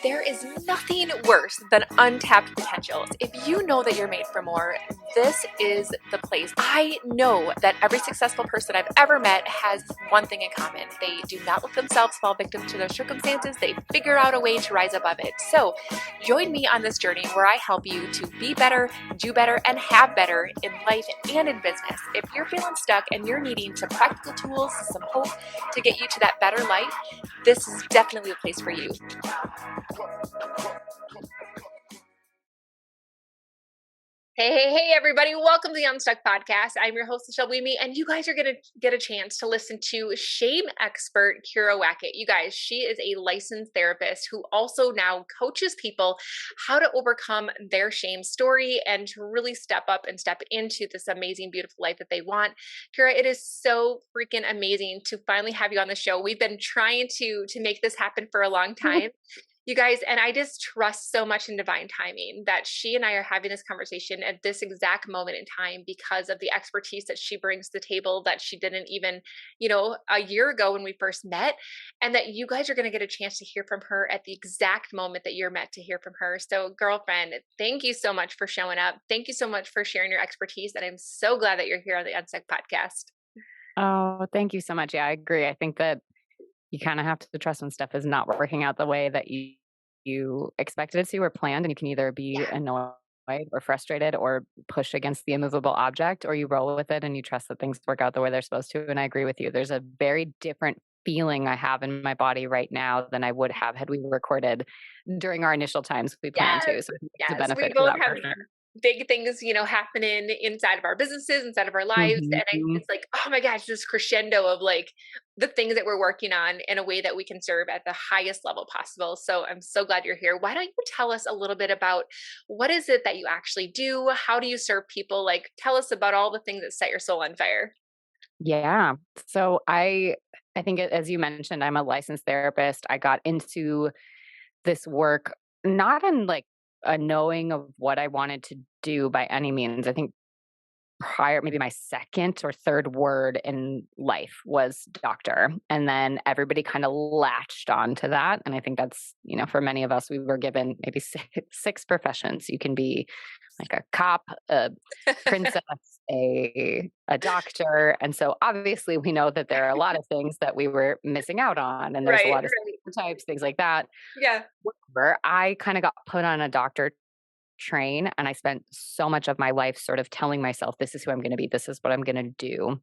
There is nothing worse than untapped potentials. If you know that you're made for more, this is the place. I know that every successful person I've ever met has one thing in common. They do not let themselves fall victim to their circumstances. They figure out a way to rise above it. So join me on this journey where I help you to be better, do better, and have better in life and in business. If you're feeling stuck and you're needing some practical tools, some hope to get you to that better life, this is definitely the place for you. Hey, everybody. Welcome to the Unstuck Podcast. I'm your host, Michelle Weemy, and you guys are going to get a chance to listen to shame expert Kyira Wackett. You guys, she is a licensed therapist who also now coaches people how to overcome their shame story and to really step up and step into this amazing, beautiful life that they want. Kyira, it is so freaking amazing to finally have you on the show. We've been trying to make this happen for a long time. You guys, and I just trust so much in divine timing that she and I are having this conversation at this exact moment in time because of the expertise that she brings to the table that she didn't even, a year ago when we first met, and that you guys are going to get a chance to hear from her at the exact moment that you're meant to hear from her. So, girlfriend, thank you so much for showing up. Thank you so much for sharing your expertise. And I'm so glad that you're here on the Unstuck Podcast. Oh, thank you so much. Yeah, I agree. I think that you kind of have to trust when stuff is not working out the way that you expected it to or planned, and you can either be annoyed or frustrated or push against the immovable object, or you roll with it and you trust that things work out the way they're supposed to. And I agree with you. There's a very different feeling I have in my body right now than I would have had we recorded during our initial times we planned to. So it's a benefit we for both that have partner. big things, happening inside of our businesses, inside of our lives. And it's like, oh my gosh, this crescendo of like the things that we're working on in a way that we can serve at the highest level possible. So I'm so glad you're here. Why don't you tell us a little bit about what is it that you actually do? How do you serve people? Like, tell us about all the things that set your soul on fire. Yeah. So I think as you mentioned, I'm a licensed therapist. I got into this work not in like a knowing of what I wanted to do by any means. I think prior, maybe my second or third word in life was doctor. And then everybody kind of latched onto that. And I think that's, for many of us, we were given maybe six professions. You can be like a cop, a princess, a doctor. And so obviously we know that there are a lot of things that we were missing out on. And there's a lot of stereotypes, things like that. Yeah. Whatever. I kind of got put on a doctor train, and I spent so much of my life sort of telling myself, this is who I'm going to be, this is what I'm going to do.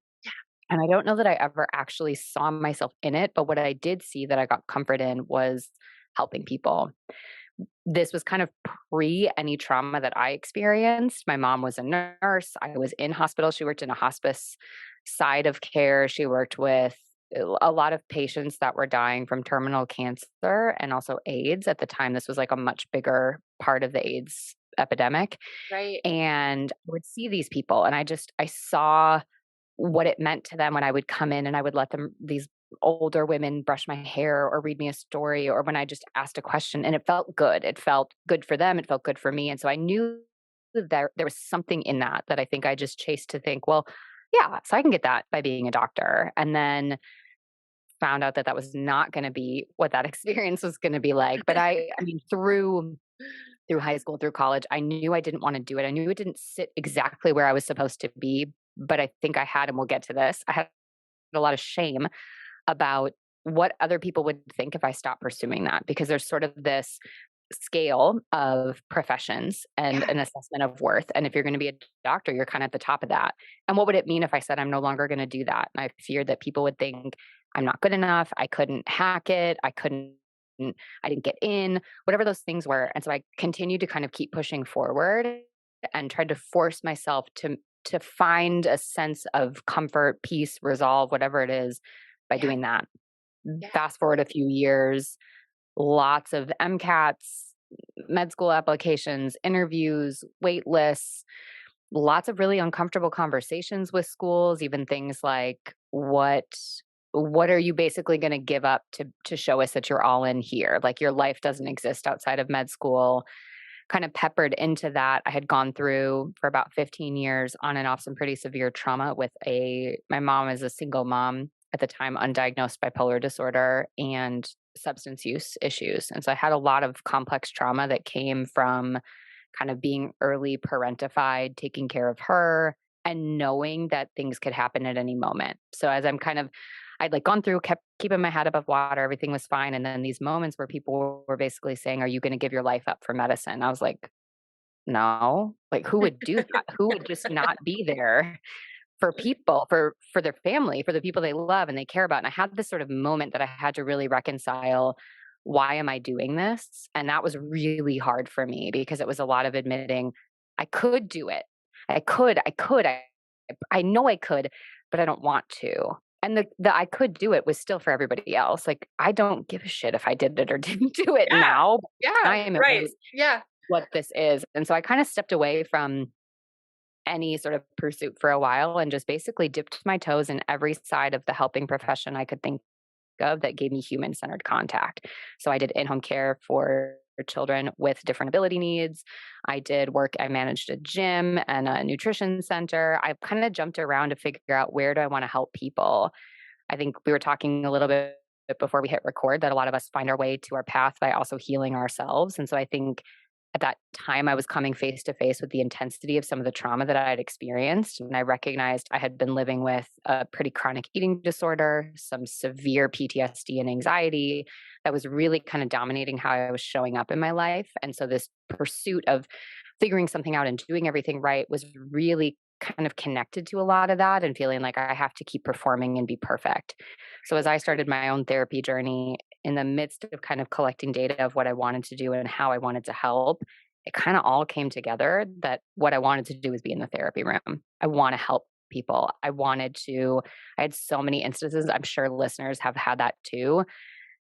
And I don't know that I ever actually saw myself in it, but what I did see that I got comfort in was helping people. This was kind of pre any trauma that I experienced. My mom was a nurse. I was in hospital. She worked in a hospice side of care. She worked with a lot of patients that were dying from terminal cancer and also AIDS. At the time, this was like a much bigger part of the AIDS epidemic. Right. And I would see these people, and I saw what it meant to them when I would come in and I would let them, these older women, brush my hair or read me a story, or when I just asked a question, and it felt good. It felt good for them. It felt good for me. And so I knew that there was something in that I think I just chased to think, well, yeah, so I can get that by being a doctor. And then found out that was not going to be what that experience was going to be like. But I mean, through high school, through college, I knew I didn't want to do it. I knew it didn't sit exactly where I was supposed to be, but I think I had, and we'll get to this, I had a lot of shame about what other people would think if I stopped pursuing that, because there's sort of this scale of professions and an assessment of worth. And if you're going to be a doctor, you're kind of at the top of that. And what would it mean if I said I'm no longer going to do that? And I feared that people would think I'm not good enough. I couldn't hack it. I didn't get in, whatever those things were. And so I continued to kind of keep pushing forward and tried to force myself to find a sense of comfort, peace, resolve, whatever it is, by doing that. Fast forward a few years, lots of MCATs, med school applications, interviews, wait lists, lots of really uncomfortable conversations with schools, even things like, what are you basically going to give up to show us that you're all in here? Like, your life doesn't exist outside of med school. Kind of peppered into that. I had gone through for about 15 years on and off some pretty severe trauma with my mom is a single mom at the time, undiagnosed bipolar disorder and substance use issues. And so I had a lot of complex trauma that came from kind of being early parentified, taking care of her, and knowing that things could happen at any moment. So as I'd like gone through, kept keeping my head above water, everything was fine. And then these moments where people were basically saying, "Are you going to give your life up for medicine?" I was like, no, like who would do that? Who would just not be there for people, for their family, for the people they love and they care about? And I had this sort of moment that I had to really reconcile, why am I doing this? And that was really hard for me because it was a lot of admitting I could do it. I know I could, but I don't want to. And the I could do it was still for everybody else. Like I don't give a shit if I did it or didn't do it Yeah. now. But at the Yeah. time it Right. was Yeah. what this is. And so I kind of stepped away from any sort of pursuit for a while and just basically dipped my toes in every side of the helping profession I could think of that gave me human centered contact. So I did in home care for children with different ability needs. I managed a gym and a nutrition center. I kind of jumped around to figure out, where do I want to help people? I think we were talking a little bit before we hit record that a lot of us find our way to our path by also healing ourselves. And so I think at that time I was coming face to face with the intensity of some of the trauma that I had experienced. And I recognized I had been living with a pretty chronic eating disorder, some severe PTSD and anxiety that was really kind of dominating how I was showing up in my life. And so this pursuit of figuring something out and doing everything right was really kind of connected to a lot of that and feeling like I have to keep performing and be perfect. So as I started my own therapy journey in the midst of kind of collecting data of what I wanted to do and how I wanted to help, it kind of all came together that what I wanted to do was be in the therapy room. I want to help people. I had so many instances. I'm sure listeners have had that too.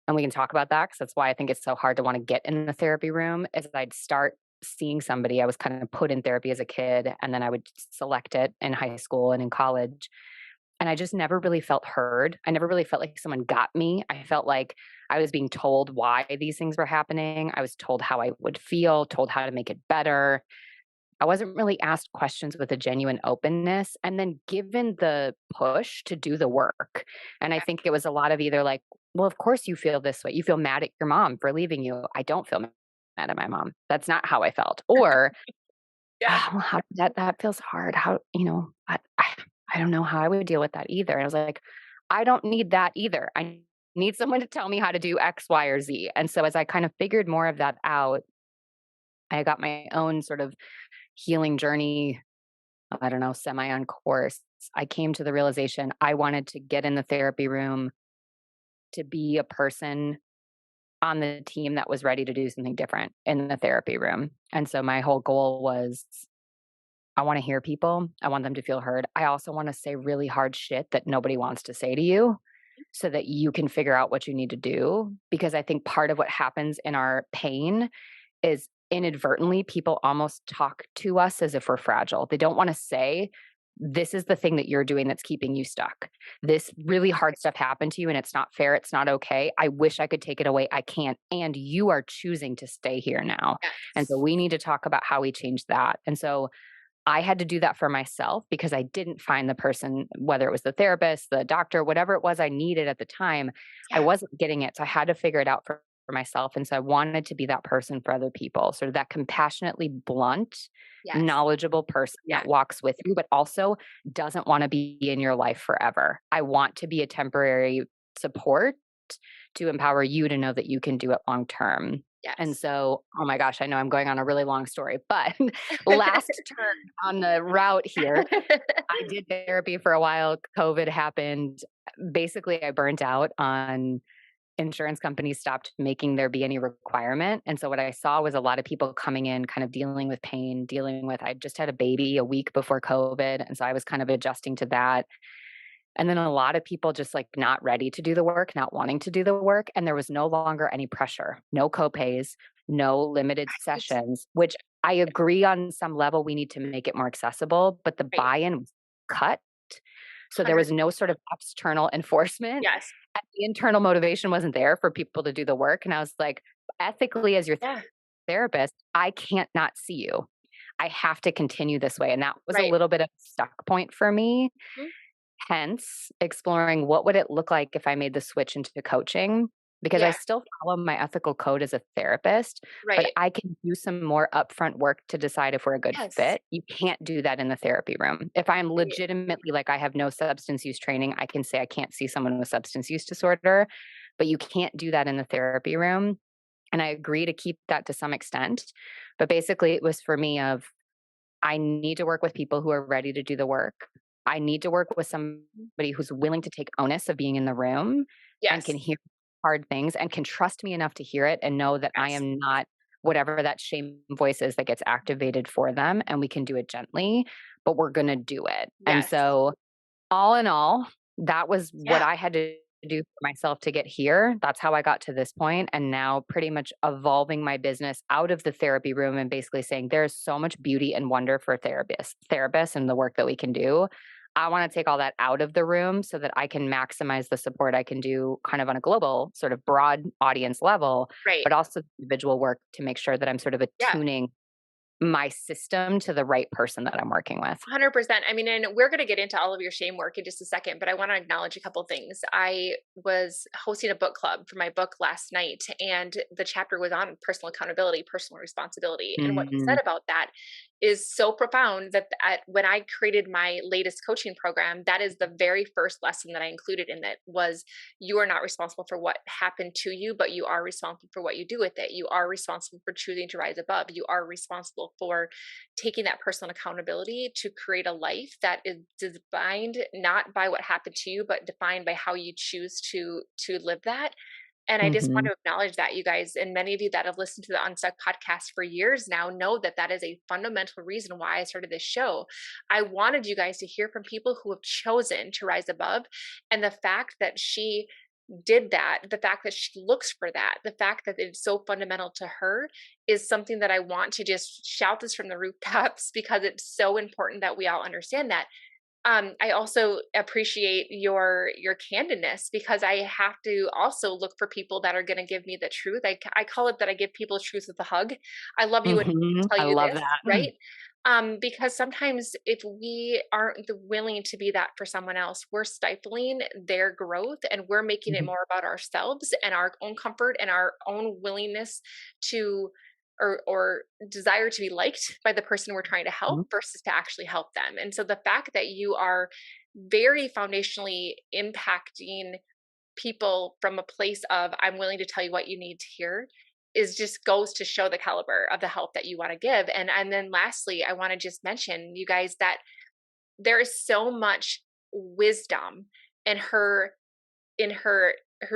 And we can talk about that because that's why I think it's so hard to want to get in the therapy room. Is I'd start seeing somebody. I was kind of put in therapy as a kid, and then I would select it in high school and in college. And I just never really felt heard. I never really felt like someone got me. I felt like I was being told why these things were happening. I was told how I would feel, told how to make it better. I wasn't really asked questions with a genuine openness and then given the push to do the work. And I think it was a lot of either like, well, of course you feel this way. You feel mad at your mom for leaving you. I don't feel mad at my mom. That's not how I felt. Or, Yeah. well, that feels hard. I don't know how I would deal with that either. And I was like, I don't need that either. I need someone to tell me how to do X, Y, or Z. And so as I kind of figured more of that out, I got my own sort of healing journey, I don't know, semi on course. I came to the realization I wanted to get in the therapy room to be a person on the team that was ready to do something different in the therapy room. And so my whole goal was, I want to hear people. I want them to feel heard. I also want to say really hard shit that nobody wants to say to you so that you can figure out what you need to do. Because I think part of what happens in our pain is inadvertently people almost talk to us as if we're fragile. They don't want to say, this is the thing that you're doing that's keeping you stuck. This really hard stuff happened to you and it's not fair. It's not okay. I wish I could take it away. I can't. And you are choosing to stay here now. And so Yes. we need to talk about how we change that. And so I had to do that for myself because I didn't find the person, whether it was the therapist, the doctor, whatever it was I needed at the time, I Yeah. wasn't getting it. So I had to figure it out for myself. And so I wanted to be that person for other people, sort of that compassionately blunt, Yes. knowledgeable person Yeah. that walks with you, but also doesn't want to be in your life forever. I want to be a temporary support to empower you to know that you can do it long term. And Yes. so, oh my gosh, I know I'm going on a really long story, but last turn on the route here, I did therapy for a while. COVID happened. Basically, I burnt out on insurance companies stopped making there be any requirement. And so what I saw was a lot of people coming in kind of dealing with pain, I just had a baby a week before COVID. And so I was kind of adjusting to that. And then a lot of people just like not ready to do the work, not wanting to do the work. And there was no longer any pressure, no copays, no limited Right. sessions, which I agree on some level we need to make it more accessible, but the Right. buy in was cut. So there 100. was no sort of external enforcement. Yes. And the internal motivation wasn't there for people to do the work. And I was like, ethically, as your Yeah. therapist, I can't not see you. I have to continue this way. And that was a Right. little bit of a stuck point for me. Mhm. hence exploring what would it look like if I made the switch into coaching, because I Yeah, still follow my ethical code as a therapist, but right. I can do some more upfront work to decide if we're a good Yes. fit. You can't do that in the therapy room. If I'm Right. legitimately like I have no substance use training, I can say I can't see someone with substance use disorder, but you can't do that in the therapy room. And I agree to keep that to some extent. But basically, it was for me of I need to work with people who are ready to do the work. I need to work with somebody who's willing to take onus of being in the room and can Yes. hear hard things and can trust me enough to hear it and know that I Yes. am not whatever that shame voice is that gets activated for them, and we can do it gently, but we're going to do it. And Yes. so all in all, that was what Yeah. I had to do for myself to get here. That's how I got to this point, and now pretty much evolving my business out of the therapy room and basically saying there's so much beauty and wonder for therapists and the work that we can do. I want to take all that out of the room so that I can maximize the support I can do kind of on a global sort of broad audience level, Right. but also individual work to make sure that I'm sort of Yeah. attuning my system to the right person that I'm working with. 100%. I mean, and we're going to get into all of your shame work in just a second, but I want to acknowledge a couple things. I was hosting a book club for my book last night, and the chapter was on personal accountability, personal responsibility. And what you said Mhm, about that is so profound that when I created my latest coaching program, that is the very first lesson that I included in it was you are not responsible for what happened to you, but you are responsible for what you do with it. You are responsible for choosing to rise above. You are responsible for taking that personal accountability to create a life that is defined not by what happened to you but defined by how you choose to live that. And I just want mhm, to acknowledge that, you guys, and many of you that have listened to the Unstuck podcast for years now know that that is a fundamental reason why I started this show. I wanted you guys to hear from people who have chosen to rise above, and the fact that she did that, the fact that she looks for that, the fact that it's so fundamental to her is something that I want to just shout this from the rooftops because it's so important that we all understand that. I also appreciate your candidness because I have to also look for people that are going to give me the truth. I call it that I give people truth with a hug. I love you and mhm. tell I you love this, that. right? Because sometimes if we aren't willing to be that for someone else, we're stifling their growth and we're making it Mhm, more about ourselves and our own comfort and our own willingness to or desire to be liked by the person we're trying to help mhm, versus to actually help them. And so the fact that you are very foundationally impacting people from a place of I'm willing to tell you what you need to hear is just goes to show the caliber of the help that you want to give. And then lastly, I want to just mention you guys that there is so much wisdom in her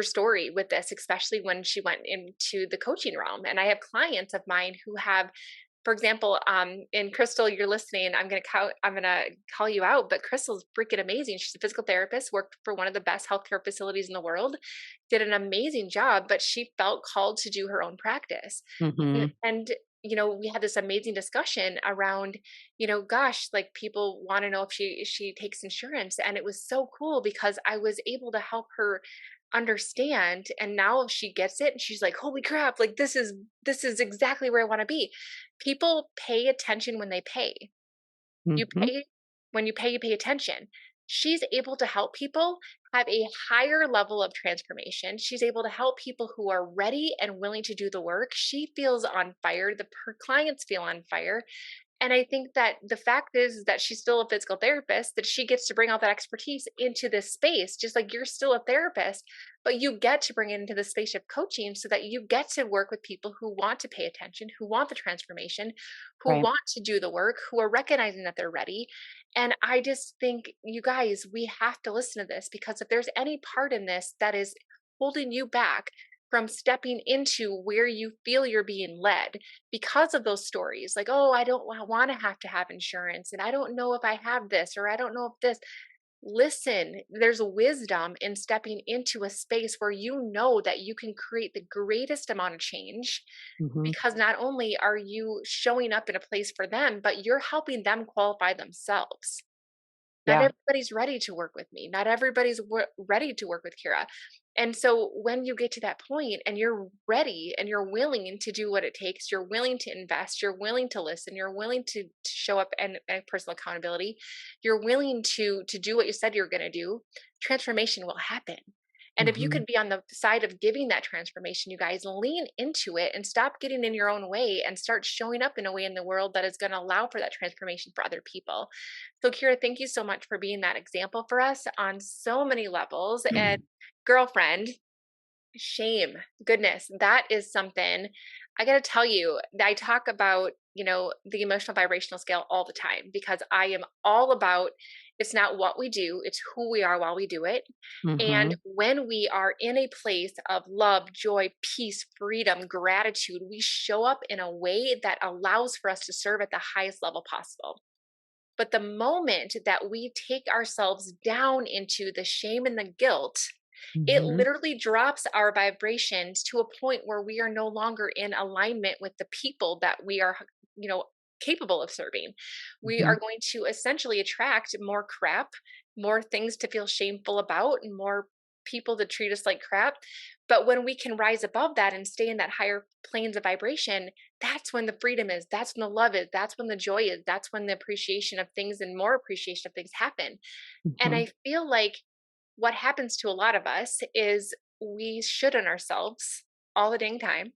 story with this, especially when she went into the coaching realm. And I have clients of mine who have, for example, and Crystal, you're listening. I'm gonna call you out, but Crystal's freaking amazing. She's a physical therapist, worked for one of the best healthcare facilities in the world, did an amazing job, but she felt called to do her own practice. mhm, And we had this amazing discussion around, gosh, like people want to know if she takes insurance, and it was so cool because I was able to help her understand, and now she gets it and she's like, holy crap, like this is exactly where I want to be. People pay attention when they pay. You mhm, pay when you pay, you pay attention. She's able to help people have a higher level of transformation. She's able to help people who are ready and willing to do the work. She feels on fire. Her clients feel on fire. And I think that the fact is that she's still a physical therapist, that she gets to bring all that expertise into this space, just like you're still a therapist, but you get to bring it into the space of coaching so that you get to work with people who want to pay attention, who want the transformation, who right. want to do the work, who are recognizing that they're ready. And I just think, you guys, we have to listen to this because if there's any part in this that is holding you back from stepping into where you feel you're being led because of those stories, like, oh, I don't want to have insurance, and I don't know if I have this, or I don't know if this. Listen, there's wisdom in stepping into a space where you know that you can create the greatest amount of change Mhm. because not only are you showing up in a place for them, but you're helping them qualify themselves. Not Yeah. everybody's ready to work with me. Not everybody's ready to work with Kyira. And so when you get to that point and you're ready and you're willing to do what it takes, you're willing to invest, you're willing to listen, you're willing to show up and personal accountability, you're willing to do what you said you're going to do, transformation will happen. And if you Hmm. could be on the side of giving that transformation, you guys lean into it and stop getting in your own way and start showing up in a way in the world that is going to allow for that transformation for other people. So, Kira, thank you so much for being that example for us on so many levels. And girlfriend, shame, goodness, that is something I got to tell you. I talk about, the emotional vibrational scale all the time because I am all about it's not what we do, it's who we are while we do it. And Hmm. when we are in a place of love, joy, peace, freedom, gratitude, we show up in a way that allows for us to serve at the highest level possible. But the moment that we take ourselves down into the shame and the guilt, it Hmm. literally drops our vibrations to a point where we are no longer in alignment with the people that we are, you know, capable of serving. We Hmm. are going to essentially attract more crap, more things to feel shameful about, and more people to treat us like crap. But when we can rise above that and stay in that higher planes of vibration, that's when the freedom is, that's when the love is, that's when the joy is, that's when the appreciation of things and more appreciation of things happen. And Hmm. I feel like what happens to a lot of us is we should on ourselves all the dang time.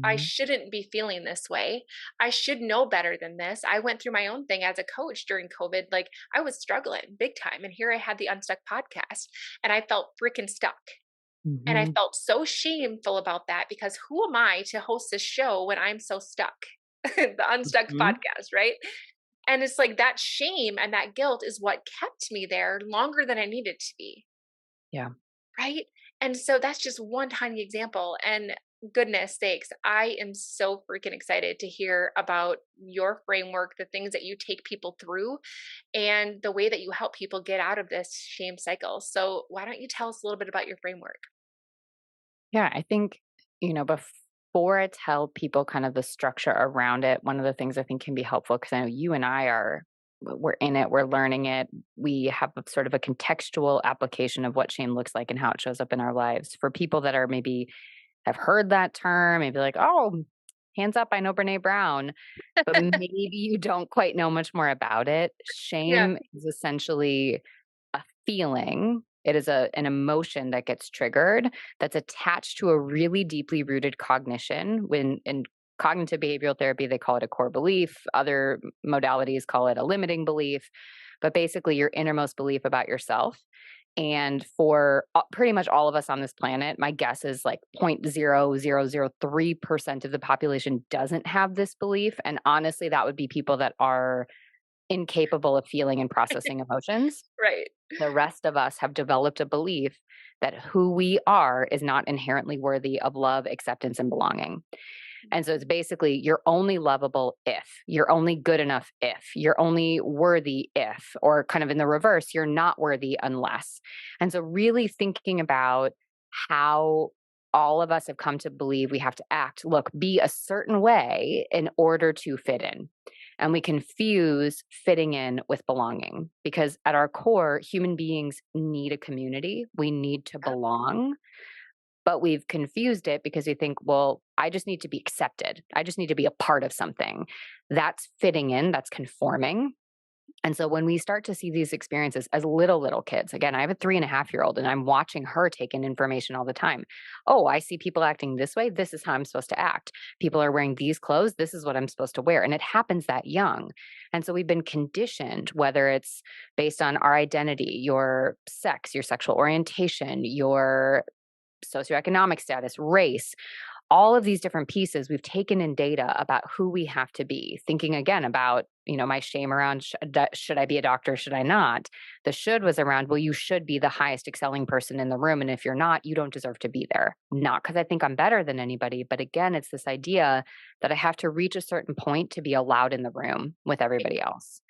I Hmm. shouldn't be feeling this way. I should know better than this. I went through my own thing as a coach during COVID. Like I was struggling big time. And here I had the Unstuck podcast and I felt freaking stuck. And I Hmm. felt so shameful about that because who am I to host this show when I'm so stuck? The Unstuck Hmm. podcast, right? And it's like that shame and that guilt is what kept me there longer than I needed to be. Yeah. Right? And so that's just one tiny example. And goodness sakes, I am so freaking excited to hear about your framework, the things that you take people through, and the way that you help people get out of this shame cycle. So, why don't you tell us a little bit about your framework? Yeah, I think, before I tell people kind of the structure around it, one of the things I think can be helpful, because I know you and I are, we're in it, we're learning it. We have a sort of a contextual application of what shame looks like and how it shows up in our lives. For people that are maybe have heard that term, maybe like, oh, hands up, I know Brene Brown, but maybe you don't quite know much more about it. Yeah. Shame is essentially a feeling. It is an emotion that gets triggered that's attached to a really deeply rooted cognition. When in cognitive behavioral therapy, they call it a core belief. Other modalities call it a limiting belief. But basically, your innermost belief about yourself. And for pretty much all of us on this planet, my guess is like 0.0003% of the population doesn't have this belief. And honestly, that would be people that are incapable of feeling and processing emotions. Right. The rest of us have developed a belief that who we are is not inherently worthy of love, acceptance, and belonging. And so it's basically you're only lovable if, you're only good enough if, you're only worthy if, or kind of in the reverse, you're not worthy unless. And so really thinking about how all of us have come to believe we have to act, look, be a certain way in order to fit in. And we confuse fitting in with belonging because at our core, human beings need a community. We need to Yep. belong, but we've confused it because we think, well, I just need to be accepted. I just need to be a part of something. That's fitting in, that's conforming. And so when we start to see these experiences as little kids, again, I have a 3.5-year-old and I'm watching her take in information all the time. Oh, I see people acting this way. This is how I'm supposed to act. People are wearing these clothes. This is what I'm supposed to wear. And it happens that young. And so we've been conditioned, whether it's based on our identity, your sex, your sexual orientation, your socioeconomic status, race, all of these different pieces we've taken in data about who we have to be, thinking again about, my shame around should I be a doctor, should I not? The should was around, well, you should be the highest excelling person in the room. And if you're not, you don't deserve to be there. Not because I think I'm better than anybody, but again, it's this idea that I have to reach a certain point to be allowed in the room with everybody else.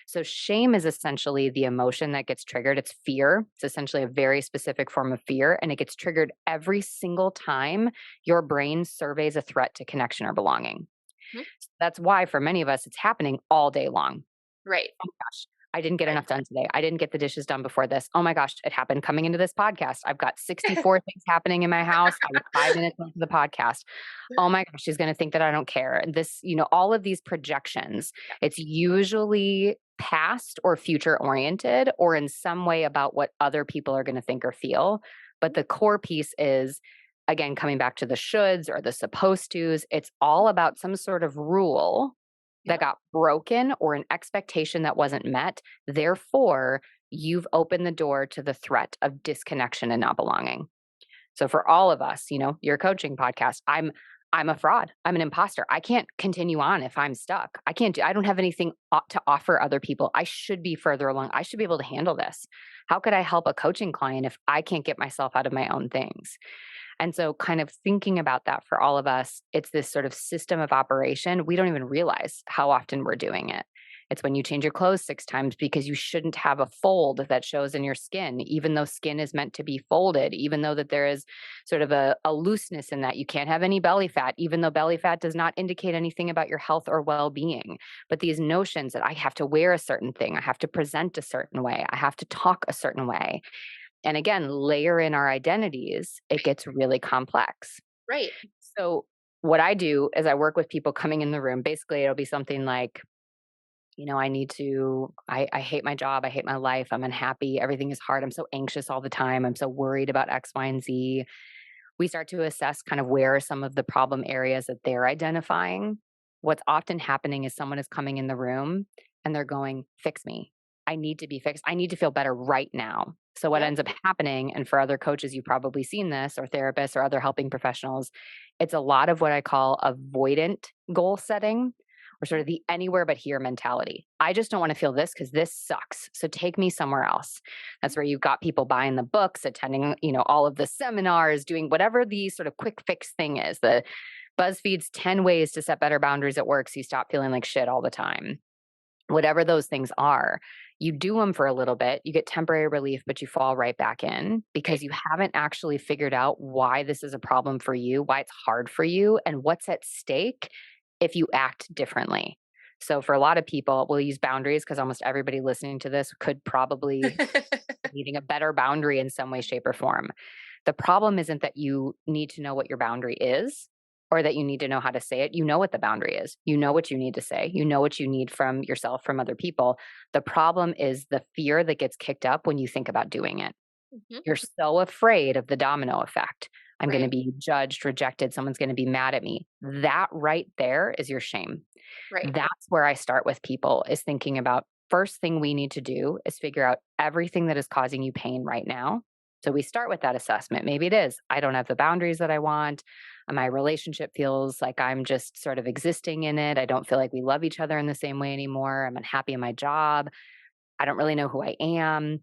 So shame is essentially the emotion that gets triggered. It's fear. It's essentially a very specific form of fear, and it gets triggered every single time your brain surveys a threat to connection or belonging. Mhm. That's why for many of us, it's happening all day long. Right. Oh my gosh. I didn't get Right. enough done today. I didn't get the dishes done before this. Oh my gosh, it happened coming into this podcast. I've got 64 things happening in my house. I was 5 minutes into the podcast. Oh my gosh, she's going to think that I don't care. And this, all of these projections, it's usually past or future oriented or in some way about what other people are going to think or feel. But the core piece is, again, coming back to the shoulds or the supposed tos, it's all about some sort of rule that Yep. got broken or an expectation that wasn't met. Therefore, you've opened the door to the threat of disconnection and not belonging. So for all of us, your coaching podcast, I'm a fraud. I'm an imposter. I can't continue on if I'm stuck. I don't have anything to offer other people. I should be further along. I should be able to handle this. How could I help a coaching client if I can't get myself out of my own things? And so, kind of thinking about that for all of us, it's this sort of system of operation. We don't even realize how often we're doing it. It's when you change your clothes 6 times because you shouldn't have a fold that shows in your skin, even though skin is meant to be folded, even though that there is sort of a looseness in that. You can't have any belly fat, even though belly fat does not indicate anything about your health or well being. But these notions that I have to wear a certain thing, I have to present a certain way, I have to talk a certain way, and again, layer in our identities, it gets really complex. Right. So, what I do is I work with people coming in the room. Basically, it'll be something like, I hate my job. I hate my life. I'm unhappy. Everything is hard. I'm so anxious all the time. I'm so worried about X, Y, and Z. We start to assess kind of where are some of the problem areas that they're identifying. What's often happening is someone is coming in the room and they're going, fix me. I need to be fixed. I need to feel better right now. So, what Yep. ends up happening, and for other coaches, you've probably seen this, or therapists or other helping professionals, it's a lot of what I call avoidant goal setting or sort of the anywhere but here mentality. I just don't want to feel this because this sucks. So, take me somewhere else. That's where you've got people buying the books, attending, all of the seminars, doing whatever the sort of quick fix thing is. The BuzzFeed's 10 ways to set better boundaries at work so you stop feeling like shit all the time. Whatever those things are, you do them for a little bit, you get temporary relief, but you fall right back in because Right. you haven't actually figured out why this is a problem for you, why it's hard for you, and what's at stake if you act differently. So, for a lot of people, we'll use boundaries because almost everybody listening to this could probably needing a better boundary in some way, shape, or form. The problem isn't that you need to know what your boundary is or that you need to know how to say it. You know what the boundary is. You know what you need to say. You know what you need from yourself, from other people. The problem is the fear that gets kicked up when you think about doing it. Mhm. You're so afraid of the domino effect. I'm going to Right. be judged, rejected. Someone's going to be mad at me. That right there is your shame. Right. That's where I start with people is thinking about first thing we need to do is figure out everything that is causing you pain right now. So we start with that assessment. Maybe it is, I don't have the boundaries that I want. My relationship feels like I'm just sort of existing in it. I don't feel like we love each other in the same way anymore. I'm unhappy in my job. I don't really know who I am.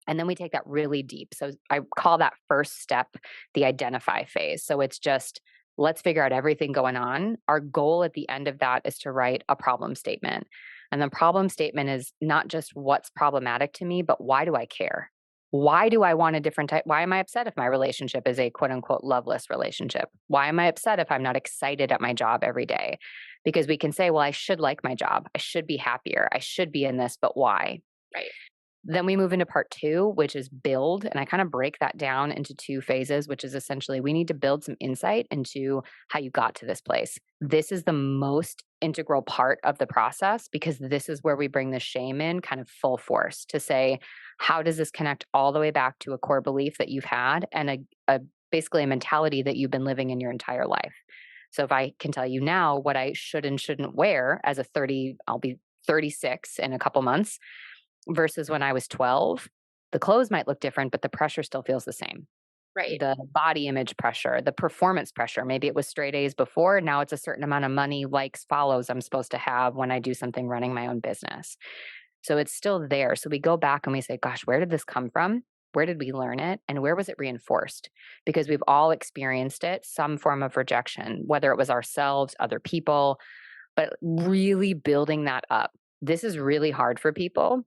And then we take that really deep. So I call that first step the identify phase. So it's just, let's figure out everything going on. Our goal at the end of that is to write a problem statement. And the problem statement is not just what's problematic to me, but why do I care? Why do I want a different type? Why am I upset if my relationship is a quote unquote loveless relationship? Why am I upset if I'm not excited at my job every day? Because we can say, well, I should like my job. I should be happier. I should be in this, but why? Right. Then we move into part 2, which is build, and I kind of break that down into 2 phases, which is essentially we need to build some insight into how you got to this place. This is the most integral part of the process because this is where we bring the shame in kind of full force to say, how does this connect all the way back to a core belief that you've had and a basically a mentality that you've been living in your entire life? So if I can tell you now what I should and shouldn't wear as a 30, I'll be 36 in a couple months versus when I was 12, the clothes might look different, but the pressure still feels the same. Right. The body image pressure, the performance pressure. Maybe it was straight A's before. Now it's a certain amount of money, likes, follows I'm supposed to have when I do something running my own business. So it's still there. So we go back and we say, gosh, where did this come from? Where did we learn it? And where was it reinforced? Because we've all experienced it, some form of rejection, whether it was ourselves, other people, but really building that up. This is really hard for people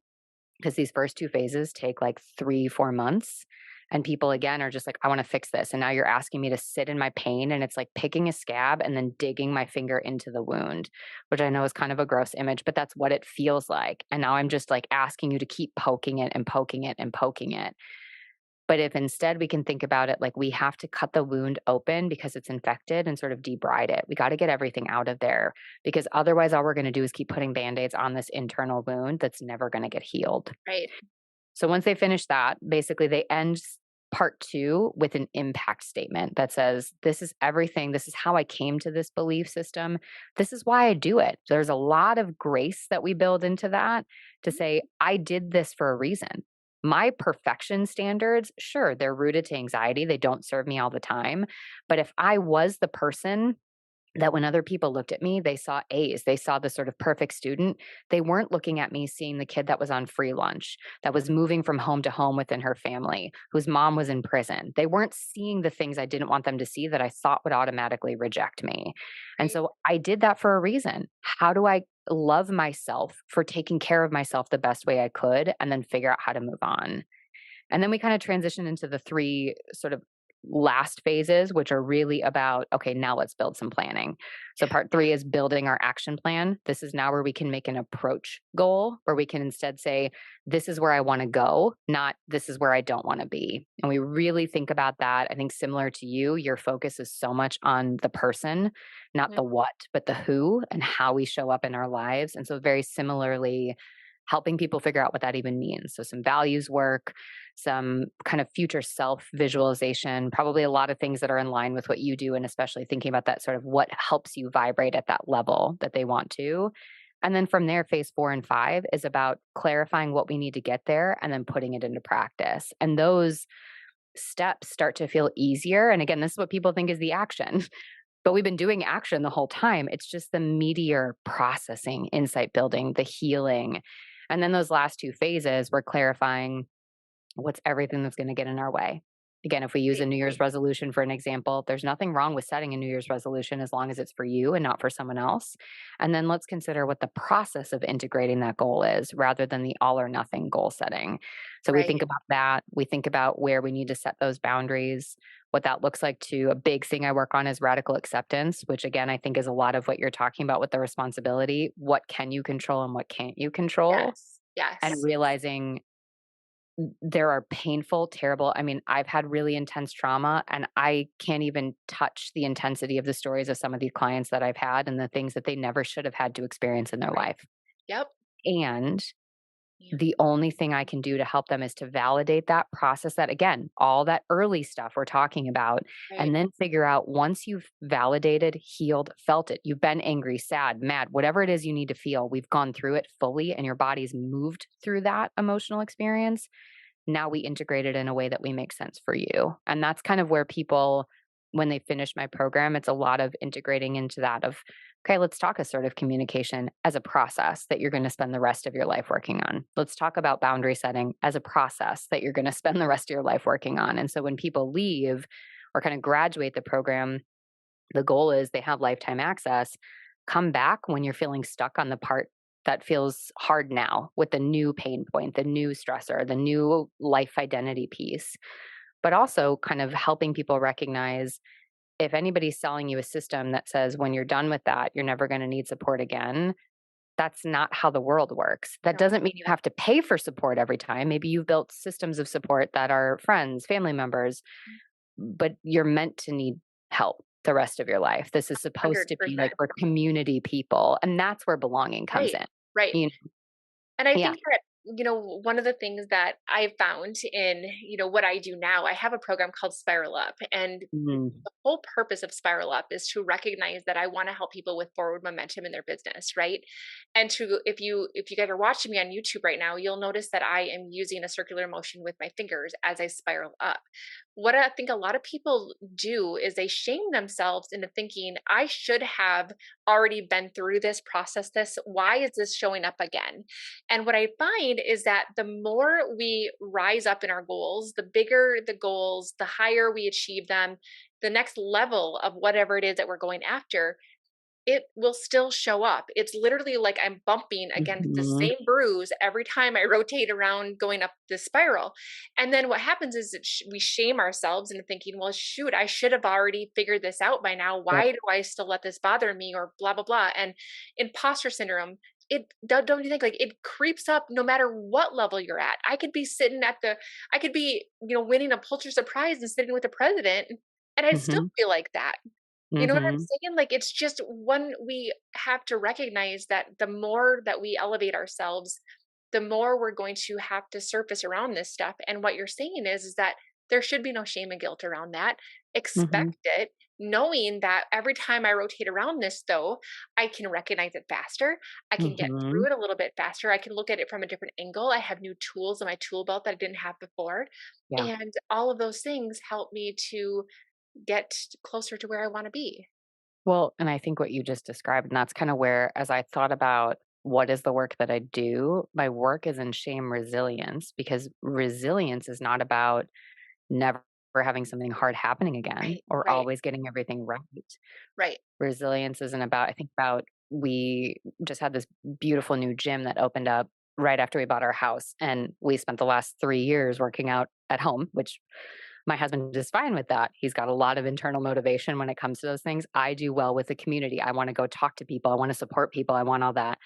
because these first 2 phases take like 3, 4 months. And people again are just like, I want to fix this. And now you're asking me to sit in my pain. And it's like picking a scab and then digging my finger into the wound, which I know is kind of a gross image, but that's what it feels like. And now I'm just like asking you to keep poking it and poking it and poking it. But if instead we can think about it like we have to cut the wound open because it's infected and sort of debride it. We got to get everything out of there because otherwise all we're going to do is keep putting band-aids on this internal wound that's never going to get healed. Right. So once they finish that, basically they end part 2 with an impact statement that says, this is everything. This is how I came to this belief system. This is why I do it. There's a lot of grace that we build into that to say, I did this for a reason. My perfection standards, sure, they're rooted to anxiety. They don't serve me all the time. But if I was the person that when other people looked at me, they saw A's, they saw the sort of perfect student. They weren't looking at me seeing the kid that was on free lunch, that was moving from home to home within her family, whose mom was in prison. They weren't seeing the things I didn't want them to see that I thought would automatically reject me. And Right. so I did that for a reason. How do I love myself for taking care of myself the best way I could and then figure out how to move on? And then we kind of transition into the 3 sort of last phases, which are really about, okay, now let's build some planning. So part 3 is building our action plan. This is now where we can make an approach goal, where we can instead say, this is where I want to go, not this is where I don't want to be. And we really think about that. I think similar to you, your focus is so much on the person, not Mhm. the what, but the who and how we show up in our lives. And so very similarly, helping people figure out what that even means. So some values work, some kind of future self visualization, probably a lot of things that are in line with what you do, and especially thinking about that sort of what helps you vibrate at that level that they want to. And then from there, phase 4 and 5 is about clarifying what we need to get there and then putting it into practice. And those steps start to feel easier. And again, this is what people think is the action. But we've been doing action the whole time. It's just the meatier processing, insight building, the healing. And then those last 2 phases, we're clarifying what's everything that's going to get in our way. Again, if we use a Right. New Year's resolution for an example, there's nothing wrong with setting a New Year's resolution as long as it's for you and not for someone else. And then let's consider what the process of integrating that goal is rather than the all or nothing goal setting. So we Right. think about that. We think about where we need to set those boundaries, what that looks like to a big thing I work on is radical acceptance, which again, I think is a lot of what you're talking about with the responsibility. What can you control and what can't you control? Yes. And Yes. realizing there are painful, terrible I mean, I've had really intense trauma, and I can't even touch the intensity of the stories of some of these clients that I've had and the things that they never should have had to experience in their Right. life. Yep. And Yeah. the only thing I can do to help them is to validate that, process that again, all that early stuff we're talking about, Right. and then figure out once you've validated, healed, felt it, you've been angry, sad, mad, whatever it is you need to feel, we've gone through it fully and your body's moved through that emotional experience. Now we integrate it in a way that we make sense for you. And that's kind of where people, when they finish my program, it's a lot of integrating into that of, okay, let's talk assertive communication as a process that you're going to spend the rest of your life working on. Let's talk about boundary setting as a process that you're going to spend the rest of your life working on. And so when people leave or kind of graduate the program, the goal is they have lifetime access. Come back when you're feeling stuck on the part that feels hard now with the new pain point, the new stressor, the new life identity piece, but also kind of helping people recognize if anybody's selling you a system that says when you're done with that, you're never going to need support again. That's not how the world works. That No. doesn't mean you have to pay for support every time. Maybe you've built systems of support that are friends, family members, but you're meant to need help the rest of your life. This is supposed to be like 100%. we're community people, and that's where belonging comes Right. in. Right. You And I Yeah. think that, one of the things that I've found in, what I do now, I have a program called Spiral Up. And Mhm. the whole purpose of Spiral Up is to recognize that I want to help people with forward momentum in their business, right? And to if you guys are watching me on YouTube right now, you'll notice that I am using a circular motion with my fingers as I spiral up. What I think a lot of people do is they shame themselves into thinking, I should have already been through this, process this. Why is this showing up again? And what I find is that the more we rise up in our goals, the bigger the goals, the higher we achieve them, the next level of whatever it is that we're going after, it will still show up. It's literally like I'm bumping against the Mhm. same bruise every time I rotate around going up this spiral. And then what happens is that we shame ourselves into thinking, well, shoot, I should have already figured this out by now. Yep. Why do I still let this bother me or blah, blah, blah? And imposter syndrome, don't you think like it creeps up no matter what level you're at? I could be, winning a Pulitzer Prize and sitting with the president, and I'd still Mhm. feel like that. You know what I'm Mhm. saying? Like, it's just one we have to recognize that the more that we elevate ourselves, the more we're going to have to surface around this stuff. And what you're saying is that there should be no shame and guilt around that. Mhm. Expect it, knowing that every time I rotate around this, though, I can recognize it faster. I can get through Mhm. it a little bit faster. I can look at it from a different angle. I have new tools in my tool belt that I didn't have before. Yeah. And all of those things help me to get closer to where I want to be. Well, and I think what you just described, and that's kind of where, as I thought about what is the work that I do, my work is in shame resilience, because resilience is not about never having something hard happening again Right, or right, always getting everything right. right. Resilience isn't about, I think about, we just had this beautiful new gym that opened up right after we bought our house. And we spent the last 3 years working out at home, which my husband is fine with that. He's got a lot of internal motivation when it comes to those things. I do well with the community. I want to go talk to people. I want to support people. I want all that.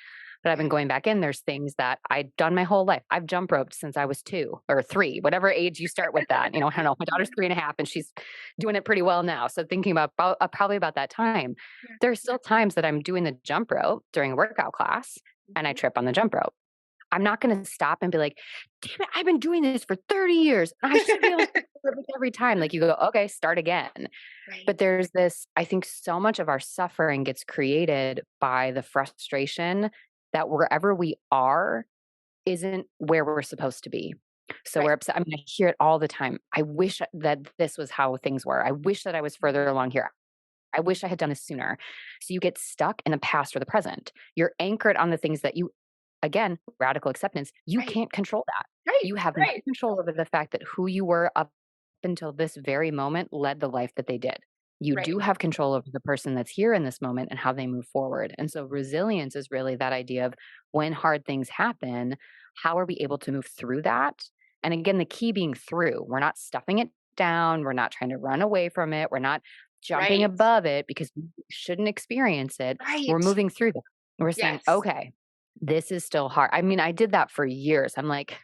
But I've Yeah, been going back in. There's things that I've done my whole life. I've jump roped since I was 2 or 3, whatever age you start with that. I don't know. My daughter's 3.5 and she's doing it pretty well now. So thinking about probably about that time, yeah, there's yeah. still times that I'm doing the jump rope during a workout class and I Mhm. trip on the jump rope. I'm not gonna stop and be like, "Damn it, I've been doing this for 30 years. I should be able to do it perfect every time." Like, you go, "Okay, start again." Right, But there's this, I think so much of our suffering gets created by the frustration that wherever we are isn't where we're supposed to be. So right. we're upset. I mean, I hear it all the time. "I wish that this was how things were. I wish that I was further Mhm. along here. I wish I had done this sooner." So you get stuck in the past or the present. You're anchored on the things that you, again, radical acceptance, you Right, can't control that. right, You have no right, control over the fact that who you were up until this very moment led the life that they did. You right, do have control over the person that's here in this moment and how they move forward. And so resilience is really that idea of when hard things happen, how are we able to move through that? And again, the key being through. We're not stuffing it down. We're not trying to run away from it. We're not jumping right, above it because we shouldn't experience it. We're right. moving through that. We're saying, Yes. okay, this is still hard. I mean, I did that for years. I'm like,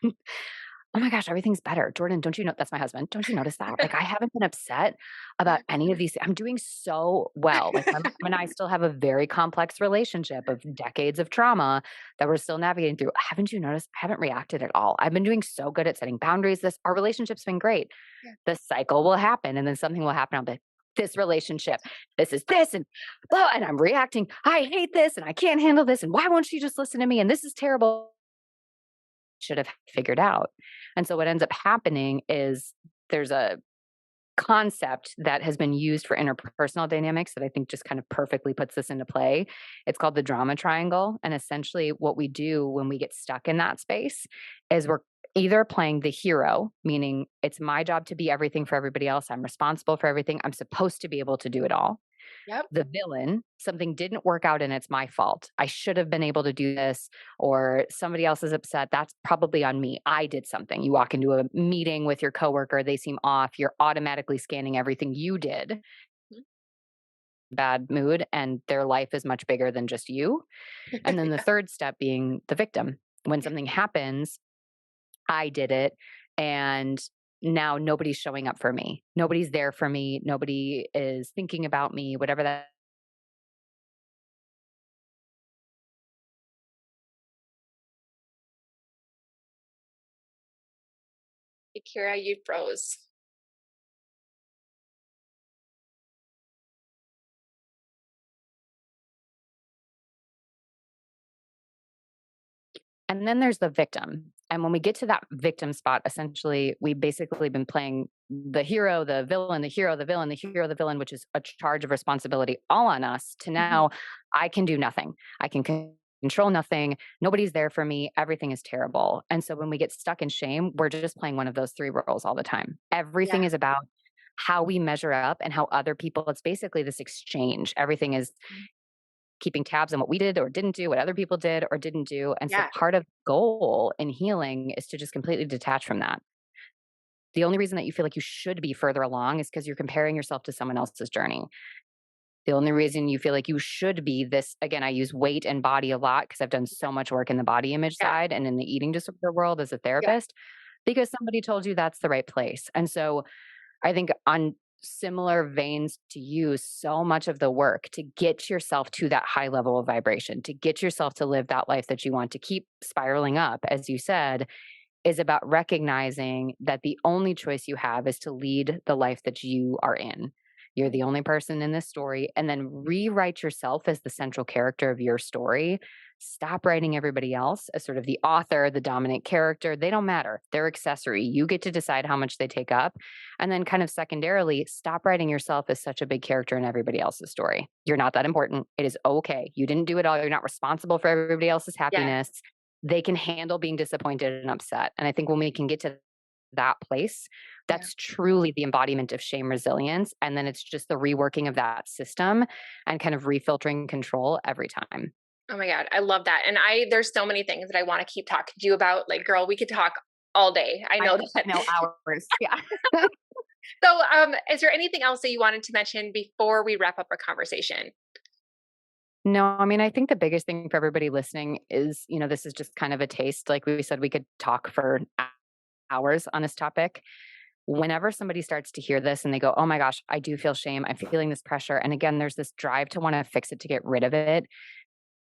oh my gosh, everything's better. Jordan, don't you know that's my husband? Don't you notice that? Like, I haven't been upset about any of these. I'm doing so well. Like, my mom and I still have a very complex relationship of decades of trauma that we're still navigating through. Haven't you noticed? I haven't reacted at all. I've been doing so good at setting boundaries. Our relationship's been great. Yeah. The cycle will happen and then something will happen. I'll be like, this relationship, this is this, and blah, and I'm reacting. I hate this and I can't handle this. And why won't she just listen to me? And this is terrible. Should have figured out. And so what ends up happening is there's a concept that has been used for interpersonal dynamics that I think just kind of perfectly puts this into play. It's called the drama triangle. And essentially, what we do when we get stuck in that space is we're either playing the hero, meaning it's my job to be everything for everybody else. I'm responsible for everything. I'm supposed to be able to do it all. Yep. The villain, something didn't work out and it's my fault. I should have been able to do this, or somebody else is upset. That's probably on me. I did something. You walk into a meeting with your coworker, they seem off. You're automatically scanning everything you did, Mhm. bad mood, and their life is much bigger than just you. And then the Yeah, third step being the victim. When yeah. something happens, I did it. And now nobody's showing up for me. Nobody's there for me. Nobody is thinking about me, whatever that. Kira, you froze. And then there's the victim. And when we get to that victim spot, essentially, we basically been playing the hero, the villain, the hero, the villain, the hero, the villain, which is a charge of responsibility all on us to Mhm. now I can do nothing. I can control nothing. Nobody's there for me. Everything is terrible. And so when we get stuck in shame, we're just playing one of those three roles all the time. Yeah. Everything is about how we measure up and how other people, it's basically this exchange. Everything is, keeping tabs on what we did or didn't do, what other people did or didn't do. And so Yeah. part of the goal in healing is to just completely detach from that. The only reason that you feel like you should be further along is because you're comparing yourself to someone else's journey. The only reason you feel like you should be this, again, I use weight and body a lot because I've done so much work in the body image Yeah. side and in the eating disorder world as a Yeah. therapist, because somebody told you that's the right place. And so I think on similar veins to you, so much of the work to get yourself to that high level of vibration, to get yourself to live that life that you want, to keep spiraling up, as you said, is about recognizing that the only choice you have is to lead the life that you are in. You're the only person in this story, and then rewrite yourself as the central character of your story. Stop writing everybody else as sort of the author, the dominant character. They don't matter. They're accessory. You get to decide how much they take up. And then, kind of secondarily, stop writing yourself as such a big character in everybody else's story. You're not that important. It is okay. You didn't do it all. You're not responsible for everybody else's Yeah. happiness. They can handle being disappointed and upset. And I think when we can get to that place, Yeah. that's truly the embodiment of shame resilience. And then it's just the reworking of that system and kind of refiltering control every time. Oh my God. I love that. And there's so many things that I want to keep talking to you about. Like, girl, we could talk all day. I I know that. know hours. Yeah. So, is there anything else that you wanted to mention before we wrap up our conversation? No, I mean, I think the biggest thing for everybody listening is, this is just kind of a taste. Like we said, we could talk for hours on this topic. Whenever somebody starts to hear this and they go, oh my gosh, I do feel shame. I'm feeling this pressure. And again, there's this drive to want to fix it, to get rid of it.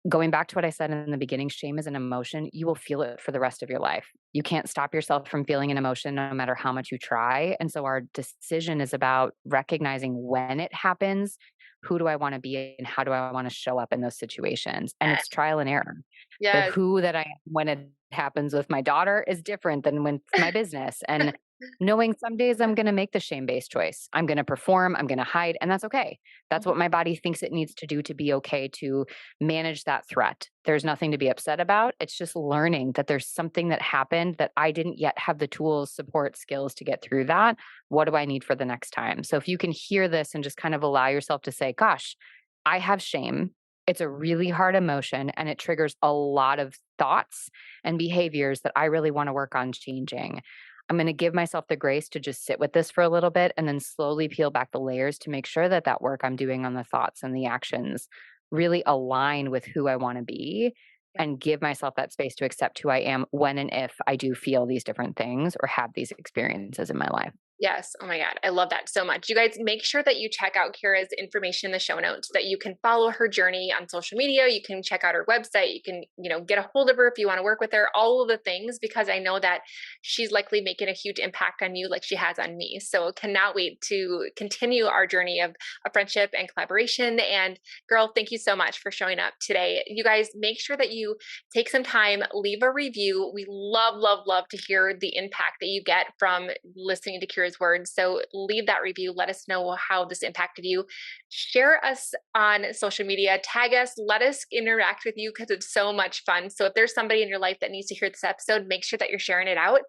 Going back to what I said in the beginning, shame is an emotion. You will feel it for the rest of your life. You can't stop yourself from feeling an emotion no matter how much you try. And so our decision is about recognizing when it happens, who do I want to be and how do I want to show up in those situations? And it's trial and error. The Yes. who that I am when it happens with my daughter is different than when it's my business. And knowing some days I'm going to make the shame based choice. I'm going to perform, I'm going to hide, and that's okay. That's what my body thinks it needs to do to be okay to manage that threat. There's nothing to be upset about. It's just learning that there's something that happened that I didn't yet have the tools, support, skills to get through that. What do I need for the next time? So if you can hear this and just kind of allow yourself to say, gosh, I have shame. It's a really hard emotion and it triggers a lot of thoughts and behaviors that I really want to work on changing. I'm going to give myself the grace to just sit with this for a little bit and then slowly peel back the layers to make sure that that work I'm doing on the thoughts and the actions really align with who I want to be, and give myself that space to accept who I am when and if I do feel these different things or have these experiences in my life. Yes. Oh my God. I love that so much. You guys make sure that you check out Kyra's information in the show notes, so that you can follow her journey on social media. You can check out her website. You can, get a hold of her if you want to work with her, all of the things, because I know that she's likely making a huge impact on you like she has on me. So cannot wait to continue our journey of a friendship and collaboration. And girl, thank you so much for showing up today. You guys make sure that you take some time, leave a review. We love, love, love to hear the impact that you get from listening to Kyra's words. So leave that review. Let us know how this impacted you. Share us on social media, tag us, let us interact with you, because it's so much fun. So if there's somebody in your life that needs to hear this episode, make sure that you're sharing it out.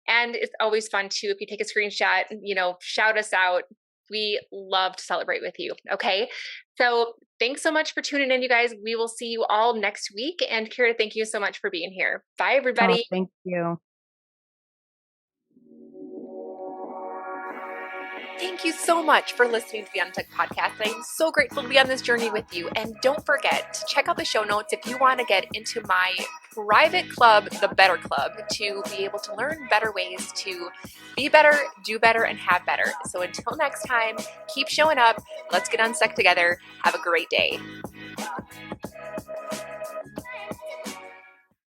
And it's always fun too, if you take a screenshot, shout us out. We love to celebrate with you. Okay. So thanks so much for tuning in, you guys. We will see you all next week. And Kyra, thank you so much for being here. Bye, Oh, everybody. thank you. Thank you so much for listening to the Unstuck podcast. I'm so grateful to be on this journey with you. And don't forget to check out the show notes if you want to get into my private club, the Better Club, to be able to learn better ways to be better, do better, and have better. So until next time, keep showing up. Let's get unstuck together. Have a great day.